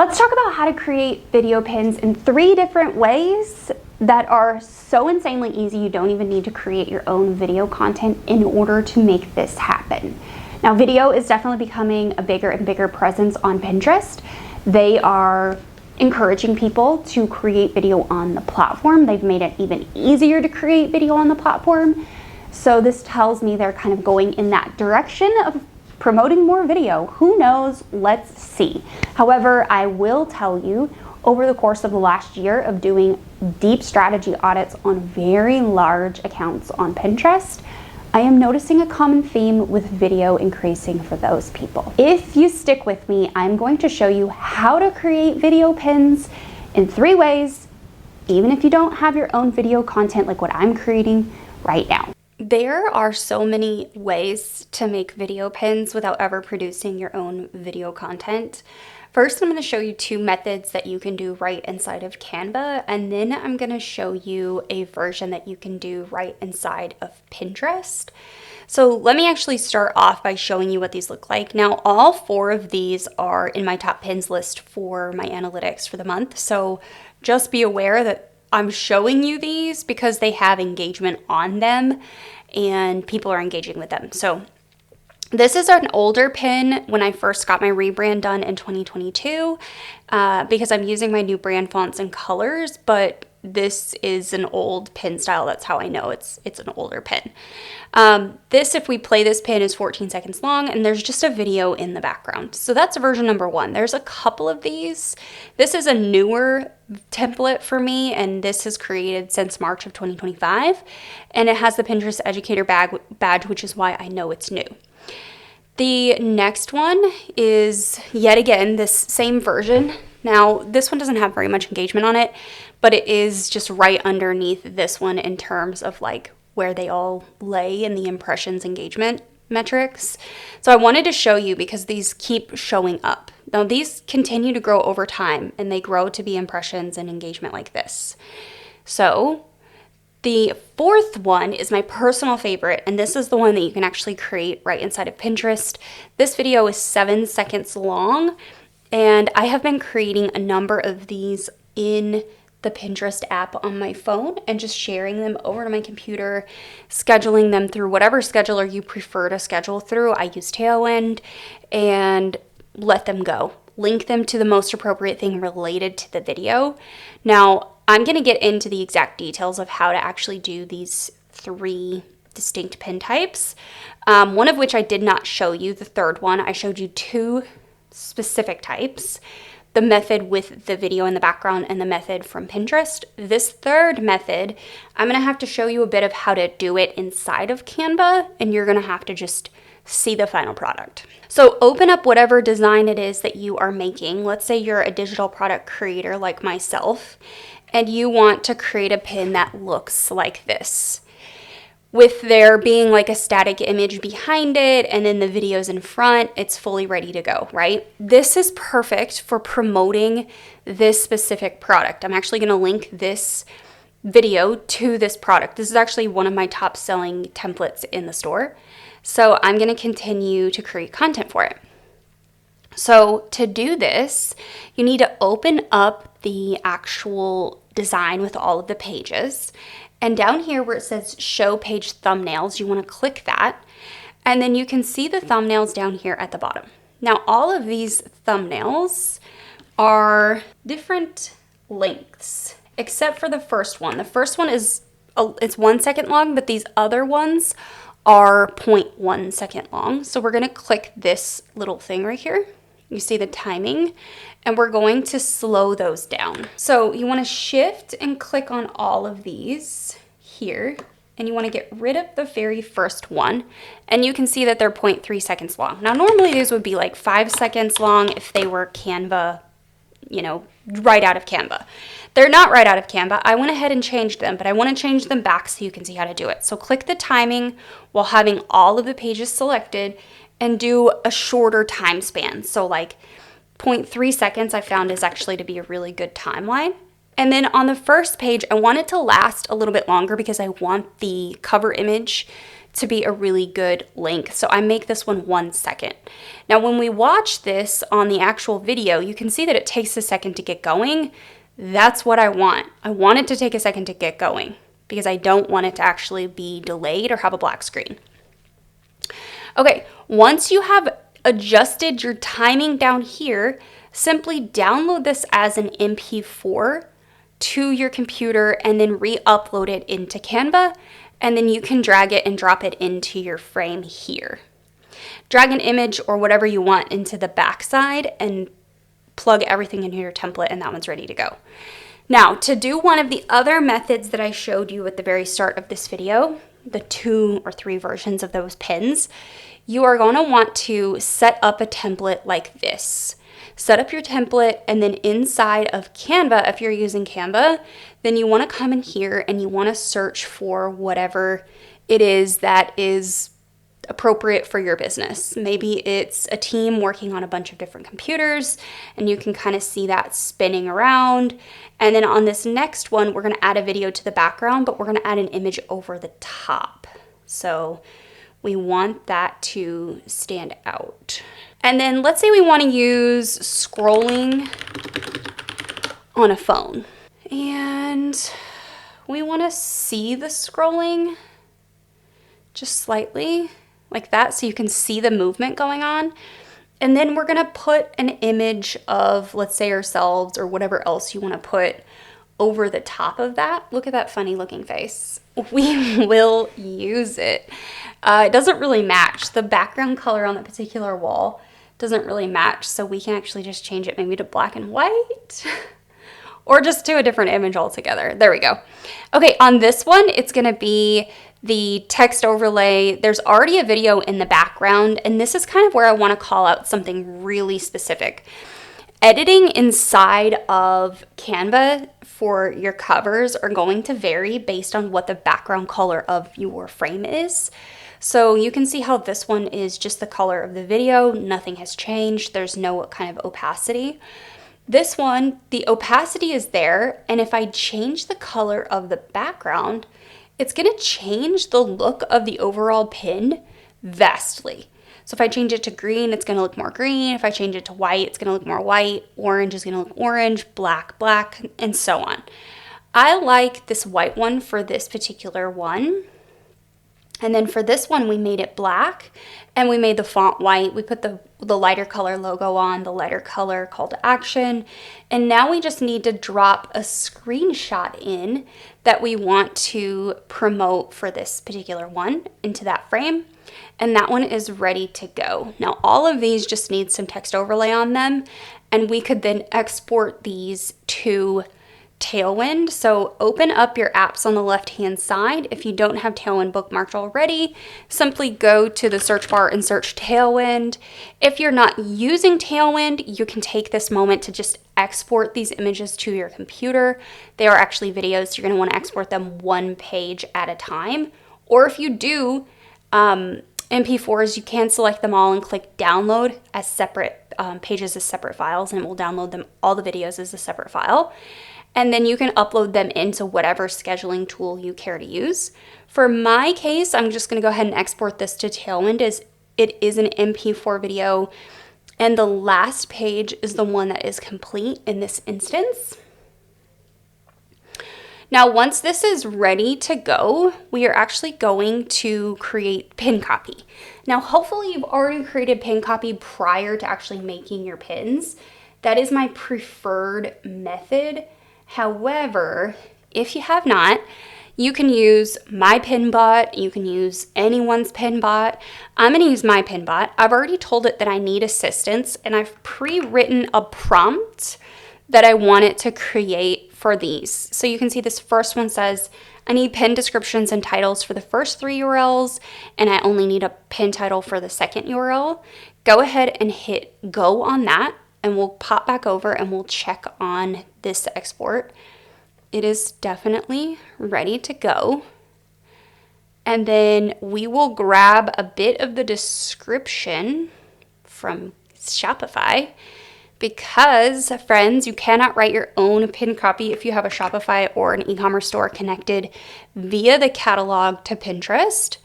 Let's talk about how to create video pins in 3 different ways that are so insanely easy you don't even need to create your own video content in order to make this happen. Now, video is definitely becoming a bigger and bigger presence on Pinterest. They are encouraging people to create video on the platform. They've made it even easier to create video on the platform. So this tells me they're kind of going in that direction of promoting more video. Who knows? Let's see. However, I will tell you, over the course of the last year of doing deep strategy audits on very large accounts on Pinterest, I am noticing a common theme with video increasing for those people. If you stick with me, I'm going to show you how to create video pins in 3 ways, even if you don't have your own video content like what I'm creating right now. There are so many ways to make video pins without ever producing your own video content. First, I'm going to show you 2 methods that you can do right inside of Canva, and then I'm going to show you a version that you can do right inside of Pinterest. So let me actually start off by showing you what these look like. Now, all 4 of these are in my top pins list for my analytics for the month, so just be aware that I'm showing you these because they have engagement on them and people are engaging with them. So this is an older pin when I first got my rebrand done in 2022 because I'm using my new brand fonts and colors, but this is an old pin style. That's how I know it's an older pin. This, if we play this pin, is 14 seconds long and there's just a video in the background. So that's version number 1. There's a couple of these. This is a newer template for me, and this is created since March of 2025, and it has the Pinterest Educator badge, which is why I know it's new. The next one is yet again this same version. Now, this one doesn't have very much engagement on it, but it is just right underneath this one in terms of like where they all lay in the impressions engagement metrics. So I wanted to show you because these keep showing up. Now, these continue to grow over time and they grow to be impressions and engagement like this. So the 4th one is my personal favorite, and this is the one that you can actually create right inside of Pinterest. This video is 7 seconds long, and I have been creating a number of these in the Pinterest app on my phone and just sharing them over to my computer, scheduling them through whatever scheduler you prefer to schedule through. I use Tailwind, and let them go. Link them to the most appropriate thing related to the video. Now, I'm going to get into the exact details of how to actually do these 3 distinct pin types, one of which I did not show you. The 3rd one, I showed you 2 specific types, the method with the video in the background and the method from Pinterest. This 3rd method, I'm going to have to show you a bit of how to do it inside of Canva, and you're going to have to just see the final product. So open up whatever design it is that you are making. Let's say you're a digital product creator like myself, and you want to create a pin that looks like this, with there being like a static image behind it and then the videos in front. It's fully ready to go, right? This is perfect for promoting this specific product. I'm actually going to link this video to this product. This is actually one of my top selling templates in the store. So I'm going to continue to create content for it. So to do this, you need to open up the actual design with all of the pages. And down here where it says show page thumbnails, you want to click that. And then you can see the thumbnails down here at the bottom. Now, all of these thumbnails are different lengths, except for the first one. The first one is, it's 1 second long, but these other ones are 0.1 second long. So we're going to click this little thing right here. You see the timing, and we're going to slow those down. So you want to shift and click on all of these here, and you want to get rid of the very first one, and you can see that they're 0.3 seconds long. Now, normally these would be like 5 seconds long if they were Canva, you know, right out of Canva. They're not right out of Canva. I went ahead and changed them, but I want to change them back so you can see how to do it. So click the timing while having all of the pages selected and do a shorter time span. So like 0.3 seconds I found is actually to be a really good timeline. And then on the first page, I want it to last a little bit longer because I want the cover image to be a really good link. So I make this one 1 second. Now, when we watch this on the actual video, you can see that it takes a second to get going. That's what I want. I want it to take a second to get going because I don't want it to actually be delayed or have a black screen. Okay, once you have adjusted your timing down here, simply download this as an MP4 to your computer and then re-upload it into Canva, and then you can drag it and drop it into your frame here. Drag an image or whatever you want into the backside and plug everything into your template, and that one's ready to go. Now, to do one of the other methods that I showed you at the very start of this video, the 2 or 3 versions of those pins, you are going to want to set up a template like this. Set up your template, and then inside of Canva, if you're using Canva, then you want to come in here and you want to search for whatever it is that is appropriate for your business. Maybe it's a team working on a bunch of different computers, and you can kind of see that spinning around. And then on this next one, we're going to add a video to the background, but we're going to add an image over the top. So we want that to stand out. And then let's say we want to use scrolling on a phone. And we want to see the scrolling just slightly like that so you can see the movement going on. And then we're going to put an image of, let's say, ourselves or whatever else you want to put over the top of that. Look at that funny looking face. We will use it. It doesn't really match. The background color on that particular wall doesn't really match, so we can actually just change it maybe to black and white or just to a different image altogether. There we go. Okay, on this one, it's going to be the text overlay. There's already a video in the background, and this is kind of where I want to call out something really specific. Editing inside of Canva for your covers are going to vary based on what the background color of your frame is. So you can see how this one is just the color of the video. Nothing has changed. There's no kind of opacity. This one, the opacity is there, and if I change the color of the background, it's going to change the look of the overall pin vastly. So if I change it to green, it's going to look more green. If I change it to white, it's going to look more white. Orange is going to look orange, black, black, and so on. I like this white one for this particular one. And then for this one, we made it black and we made the font white. We put the lighter color logo on, the lighter color call to action. And now we just need to drop a screenshot in that we want to promote for this particular one into that frame. And that one is ready to go. Now, all of these just need some text overlay on them, and we could then export these to Tailwind. So open up your apps on the left-hand side. If you don't have Tailwind bookmarked already, simply go to the search bar and search Tailwind. If you're not using Tailwind, you can take this moment to just export these images to your computer. They are actually videos, so you're going to want to export them one page at a time. Or if you do MP4s, you can select them all and click download as separate pages as separate files, and it will download them, all the videos as a separate file. And then you can upload them into whatever scheduling tool you care to use. For my case, I'm just going to go ahead and export this to Tailwind as it is an MP4 video, and the last page is the one that is complete in this instance. Now, once this is ready to go, we are actually going to create pin copy. Now, hopefully you've already created pin copy prior to actually making your pins. That is my preferred method. However, if you have not, you can use my Pinbot, you can use anyone's Pinbot. I'm going to use my Pinbot. I've already told it that I need assistance, and I've pre-written a prompt that I want it to create for these. So you can see this first one says, I need pin descriptions and titles for the first 3 URLs, and I only need a pin title for the second URL. Go ahead and hit go on that, and we'll pop back over and we'll check on this export. It is definitely ready to go. And then we will grab a bit of the description from Shopify, because, friends, you cannot write your own pin copy if you have a Shopify or an e-commerce store connected via the catalog to Pinterest.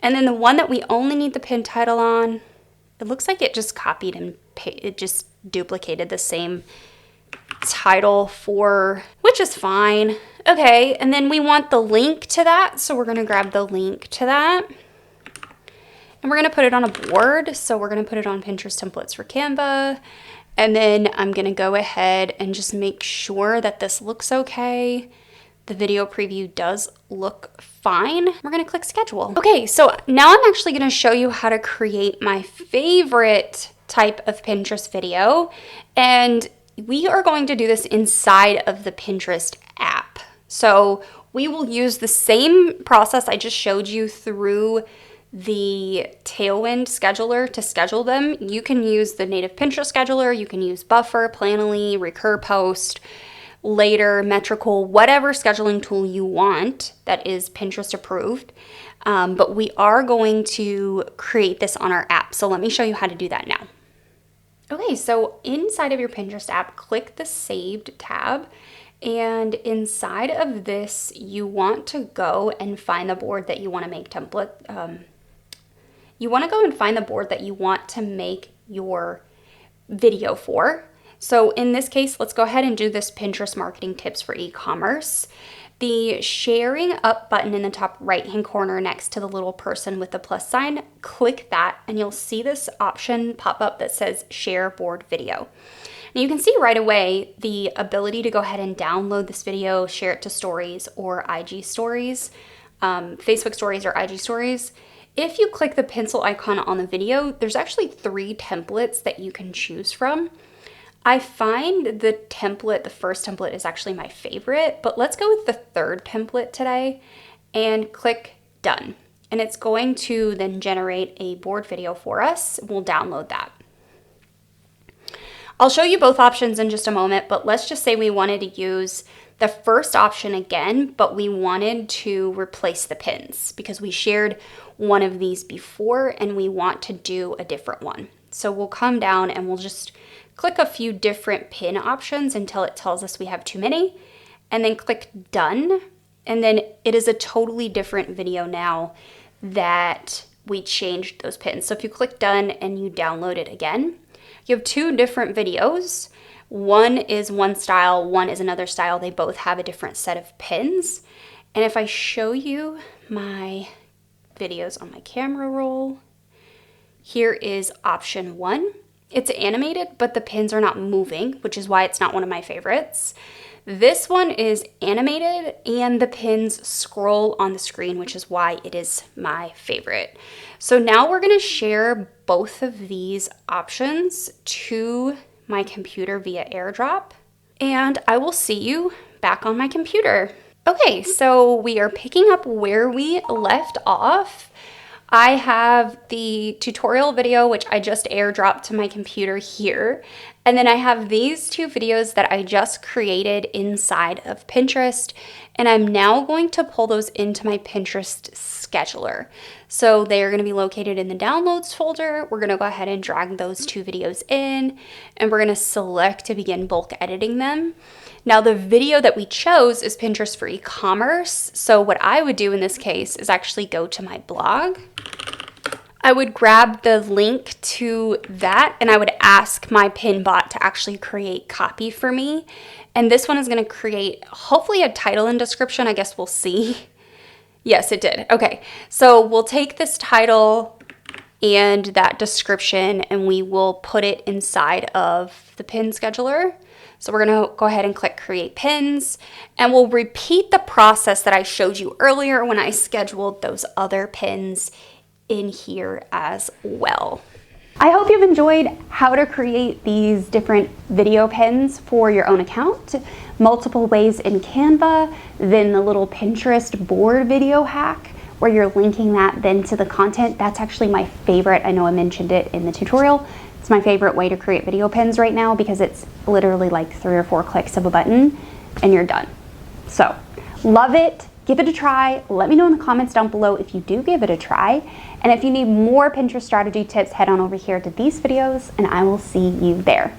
And then the one that we only need the pin title on, it looks like it just copied and it just duplicated the same title for, which is fine. Okay, and then we want the link to that, so we're gonna grab the link to that. And we're gonna put it on a board, so we're gonna put it on Pinterest templates for Canva. And then I'm gonna go ahead and just make sure that this looks okay. The video preview does look fine. We're gonna click schedule. Okay, so now I'm actually gonna show you how to create my favorite type of Pinterest video. And we are going to do this inside of the Pinterest app. So we will use the same process I just showed you through the Tailwind scheduler to schedule them. You can use the native Pinterest scheduler, you can use Buffer, Planoly, Recur Post, Later, Metrical, whatever scheduling tool you want that is Pinterest approved. But we are going to create this on our app. So let me show you how to do that now. Okay, so inside of your Pinterest app, click the Saved tab. And inside of this, you want to go and find the board that you want to make template. You want to go and find the board that you want to make your video for. So in this case, let's go ahead and do this Pinterest marketing tips for e-commerce. The sharing up button in the top right-hand corner next to the little person with the plus sign, click that and you'll see this option pop up that says share board video. Now you can see right away the ability to go ahead and download this video, share it to stories or IG stories, Facebook stories or IG stories. If you click the pencil icon on the video, there's actually 3 templates that you can choose from. I find the first template is actually my favorite, but let's go with the 3rd template today and click done. And it's going to then generate a board video for us. We'll download that. I'll show you both options in just a moment, but let's just say we wanted to use the first option again, but we wanted to replace the pins because we shared one of these before and we want to do a different one. So we'll come down and we'll just click a few different pin options until it tells us we have too many, and then click done. And then it is a totally different video now that we changed those pins. So if you click done and you download it again, you have 2 different videos. One is one style, one is another style. They both have a different set of pins. And if I show you my videos on my camera roll, here is option 1. It's animated, but the pins are not moving, which is why it's not one of my favorites. This one is animated and the pins scroll on the screen, which is why it is my favorite. So now we're gonna share both of these options to my computer via AirDrop, and I will see you back on my computer. Okay, so we are picking up where we left off. I have the tutorial video, which I just airdropped to my computer here. And then I have these 2 videos that I just created inside of Pinterest. And I'm now going to pull those into my Pinterest scheduler. So they are going to be located in the downloads folder. We're going to go ahead and drag those 2 videos in, and we're going to select to begin bulk editing them. Now the video that we chose is Pinterest for e-commerce. So what I would do in this case is actually go to my blog. I would grab the link to that and I would ask my pin bot to actually create copy for me. And this one is going to create hopefully a title and description. I guess we'll see. Yes, it did. Okay, so we'll take this title and that description and we will put it inside of the pin scheduler. So we're going to go ahead and click create pins, and we'll repeat the process that I showed you earlier when I scheduled those other pins in here as well. I hope you've enjoyed how to create these different video pins for your own account, multiple ways in Canva, then the little Pinterest board video hack where you're linking that then to the content. That's actually my favorite. I know I mentioned it in the tutorial. It's my favorite way to create video pins right now because it's literally like 3 or 4 clicks of a button and you're done. So love it. Give it a try. Let me know in the comments down below if you do give it a try. And if you need more Pinterest strategy tips, head on over here to these videos and I will see you there.